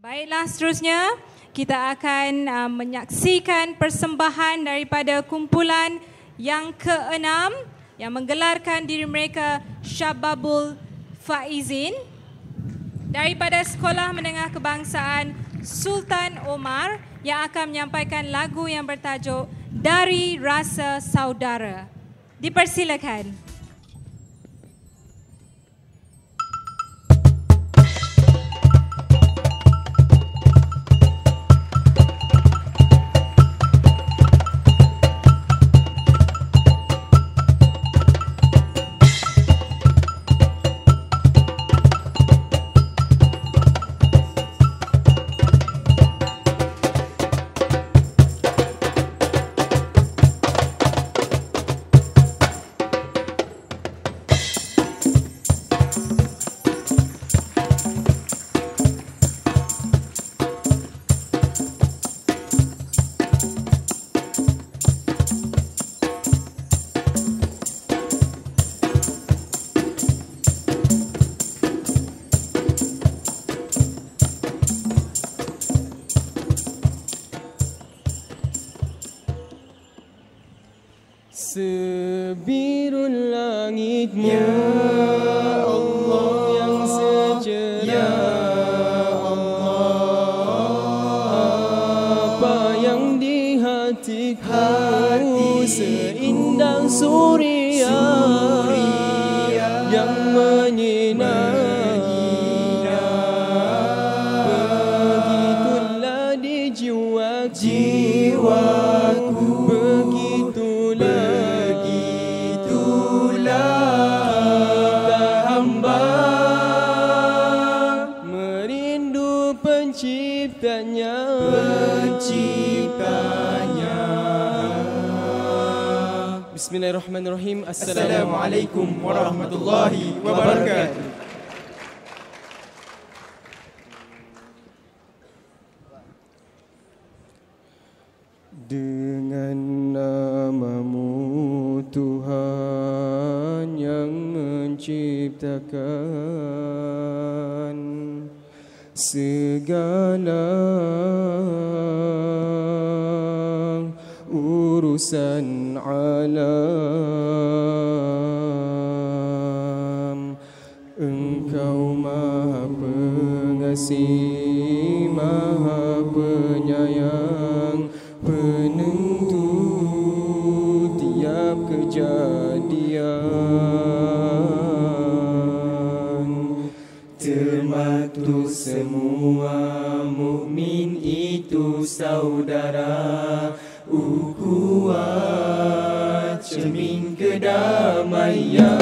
Baiklah, seterusnya kita akan menyaksikan persembahan daripada kumpulan yang ke-6 yang menggelarkan diri mereka Syababul Faizin daripada Sekolah Menengah Kebangsaan Sultan Omar yang akan menyampaikan lagu yang bertajuk Dari Rasa Saudara. Dipersilakan. Sebirul langitmu ya Allah yang secerah ya Allah, apa yang di hatiku seindah suria yang menyinar. Begitulah di jiwaku, begitulah penciptanya. Bismillahirrahmanirrahim. Assalamualaikum warahmatullahi wabarakatuh. Dengan nama-Mu Tuhan yang menciptakan segala urusan alam, Engkau Maha Pengasih, Maha Penyayang, penentu tiap kejadian. Termaktub semua mukmin itu saudara, ukhuwah cermin kedamaian.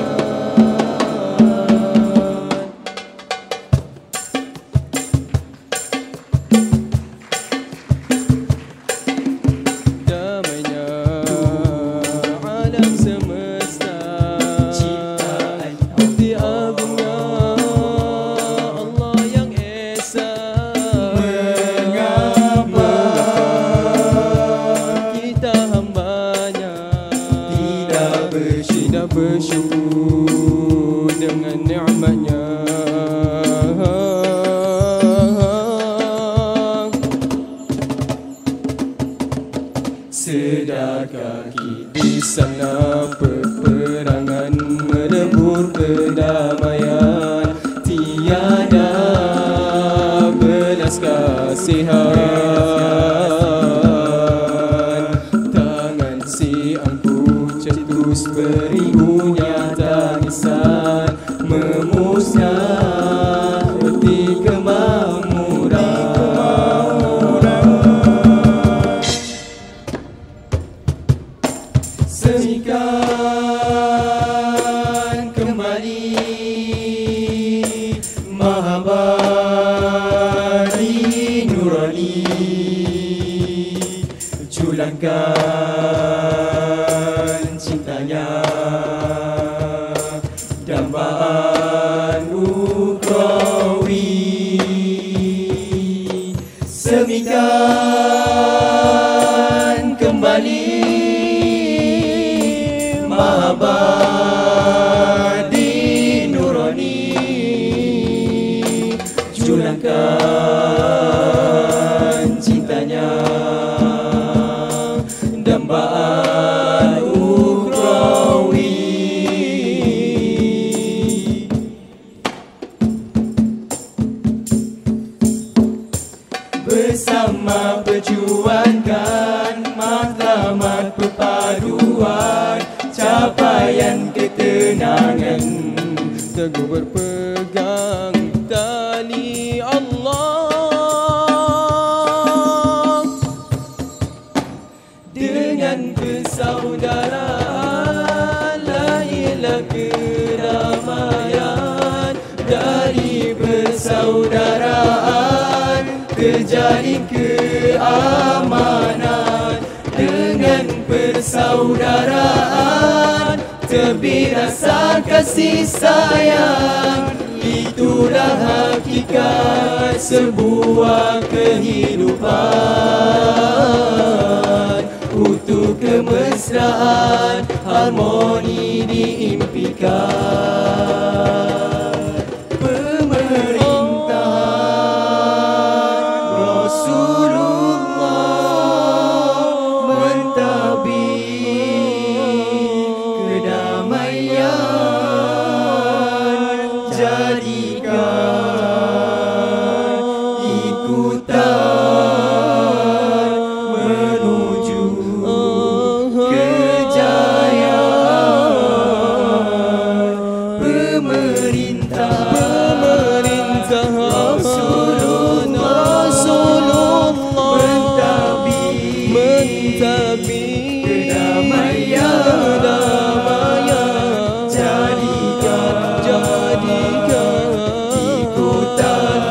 Bersyukur dengan nikmatnya. Sedar kaki di sana peperangan merebur kedamaian, tiada belas kasihan. Tangan si angkuh cetus beribunya tangisan, memusnah erti kemakmuran. Semikan kembali Mahabadi Nurani, julangkan cintanya, dambaan ukrawi. Semikan kembali Mahabadi Nurani, julangkan Bukan matlamat perpaduan, capaian ketenangan. Teguh berpegang tali Allah, dengan persaudaraan lahirlah kedamaian. Dari persaudaraan terjadi keamanan. Dengan persaudaraan terbit rasa kasih sayang. Itulah hakikat sebuah kehidupan. Utuh kemesraan, harmoni diimpikan. Pemerintahan Rasulullah mentadbir kedamaian. Jadikan ikutan menuju kejayaan. Pemerintahan Rasulullah mentadbir kedamaian. Jadikan ikutan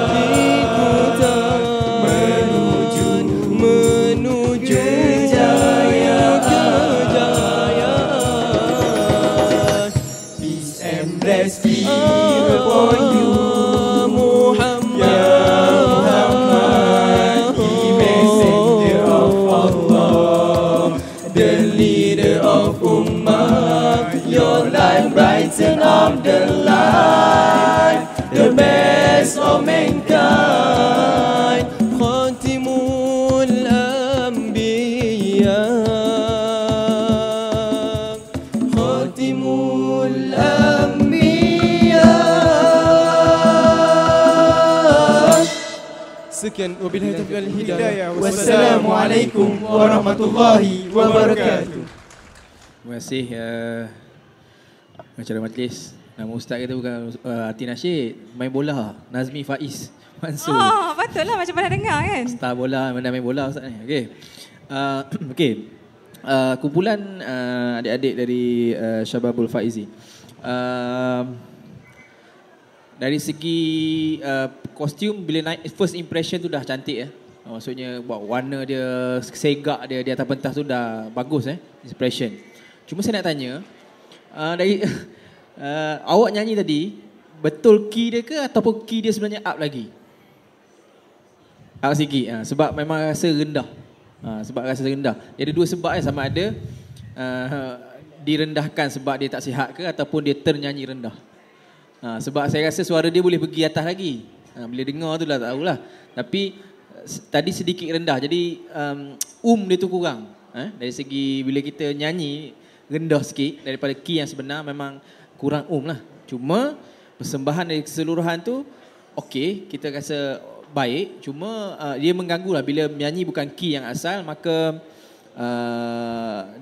menuju kejayaan. Peace and blessing upon you, Muhammad, the messenger of Allah, the leader of Ummah. Your life brighten up the life, the best of mankind. Khatimul Anbiya, Khatimul Anbiya. sekian wabillahi taufiq wal hidayah. Wassalamualaikum warahmatullahi wabarakatuh. Terima kasih acara majlis. Nama ustaz kita bukan Hati Nasyid, main bola, Nazmi Faiz Mansur. Oh, patutlah macam pernah dengar kan? Star bola, mana main bola ustaz ni. Okey. Okey. Kumpulan adik-adik dari Syababul Faizi. Dari segi kostum, bila naik first impression tu dah cantik ya. Maksudnya warna dia, segak dia di atas pentas tu dah bagus impression. Cuma saya nak tanya, dari awak nyanyi tadi, betul key dia ke ataupun key dia sebenarnya up lagi? Up sikit. Sebab memang rasa rendah. Sebab rasa rendah. Dia ada dua sebab sama ada direndahkan sebab dia tak sihat ke ataupun dia ternyanyi rendah. Sebab saya rasa suara dia boleh pergi atas lagi. Bila dengar tu lah tak tahulah. Tapi tadi sedikit rendah. Jadi dia tu kurang. Dari segi bila kita nyanyi rendah sikit daripada key yang sebenar, memang kurang lah. Cuma persembahan dari keseluruhan tu okey, kita rasa baik. Cuma dia mengganggu lah. Bila menyanyi bukan key yang asal, maka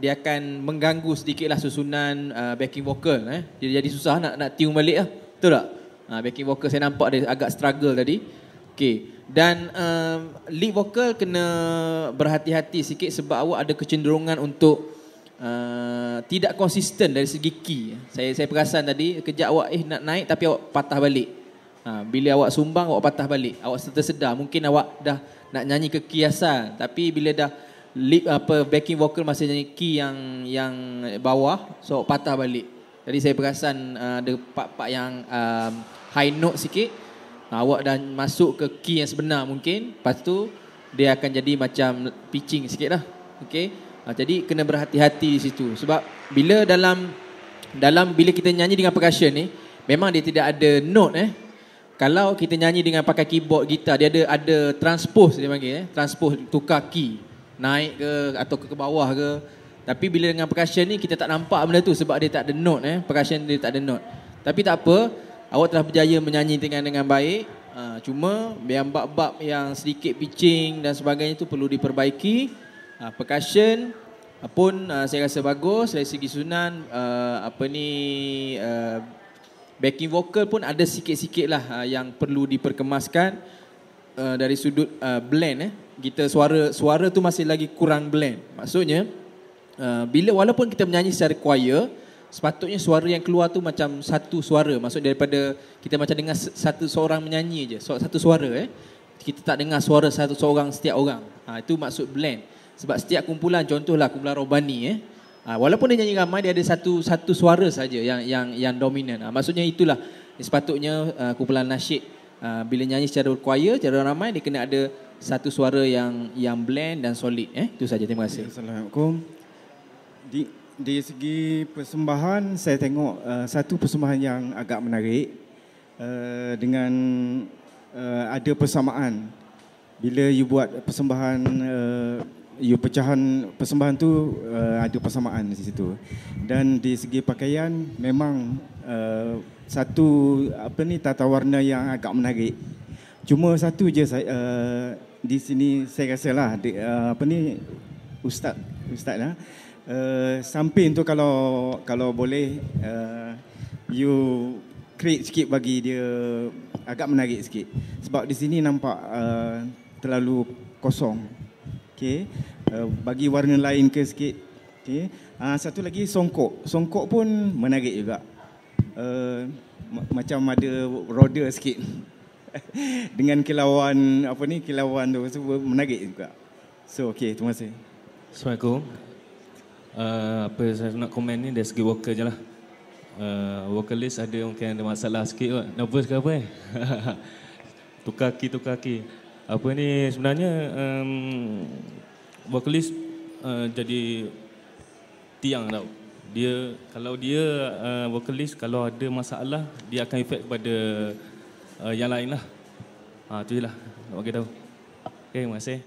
dia akan mengganggu sedikit lah susunan backing vocal. Dia jadi susah nak tune balik lah. Betul tak? Backing vocal saya nampak dia agak struggle tadi. Okey. Dan lead vocal kena berhati-hati sikit sebab awak ada kecenderungan untuk tidak konsisten dari segi key. Saya perasan tadi kejap awak nak naik tapi awak patah balik. Bila awak sumbang awak patah balik. Awak tersedar mungkin awak dah nak nyanyi ke key asal, tapi bila dah backing vocal masih nyanyi key yang bawah, so awak patah balik. Jadi saya perasan ada part-part yang high note sikit. Awak dah masuk ke key yang sebenar mungkin. Lepas tu dia akan jadi macam pitching sikit lah. Okay. Jadi kena berhati-hati di situ. Sebab bila dalam bila kita nyanyi dengan percussion ni, memang dia tidak ada note Kalau kita nyanyi dengan pakai keyboard, gitar, dia ada transpose dia panggil transpose, tukar key. Naik ke atau ke bawah ke. Tapi bila dengan percussion ni kita tak nampak benda tu sebab dia tak ada note percussion dia tak ada note. Tapi tak apa, awak telah berjaya menyanyi dengan baik. Cuma yang bab-bab yang sedikit pitching dan sebagainya tu perlu diperbaiki. Percussion pun saya rasa bagus dari segi sunan. Backing vocal pun ada sikit-sikit lah yang perlu diperkemaskan dari sudut blend. Kita suara tu masih lagi kurang blend. Maksudnya walaupun kita menyanyi secara choir, sepatutnya suara yang keluar tu macam satu suara. Maksud daripada kita macam dengar satu seorang menyanyi je, satu suara. Kita tak dengar suara satu seorang setiap orang. Itu maksud blend. Sebab setiap kumpulan, contohlah kumpulan Robani, walaupun dia nyanyi ramai, dia ada satu suara saja yang dominan. Maksudnya itulah sepatutnya kumpulan nasyid bila nyanyi secara choir, secara ramai, dia kena ada satu suara yang blend dan solid. Itu saja. Terima kasih. Assalamualaikum. Di segi persembahan, saya tengok satu persembahan yang agak menarik dengan ada persamaan. Bila you buat persembahan, you pecahan persembahan tu ada persamaan di situ. Dan di segi pakaian memang satu tata warna yang agak menarik. Cuma satu je di sini saya rasalah ustaz lah. Samping tu kalau boleh you create sikit bagi dia agak menarik sikit. Sebab di sini nampak terlalu kosong. Okey, bagi warna lain ke sikit. Okey. Satu lagi songkok. Songkok pun menarik juga. Macam ada roda sikit. Dengan kilauan kilauan tu menarik juga. So okey, terima kasih. Assalamualaikum. Apa saya nak komen ni dari segi vokal je lah. Vokalis ada mungkin ada masalah sikit kot. Nervous ke apa tukar key. Apa ni sebenarnya vokalis jadi tiang tau. Kalau dia vokalis, kalau ada masalah dia akan efek kepada yang lain lah. Tu je lah nak bagi tahu. Okay, terima kasih.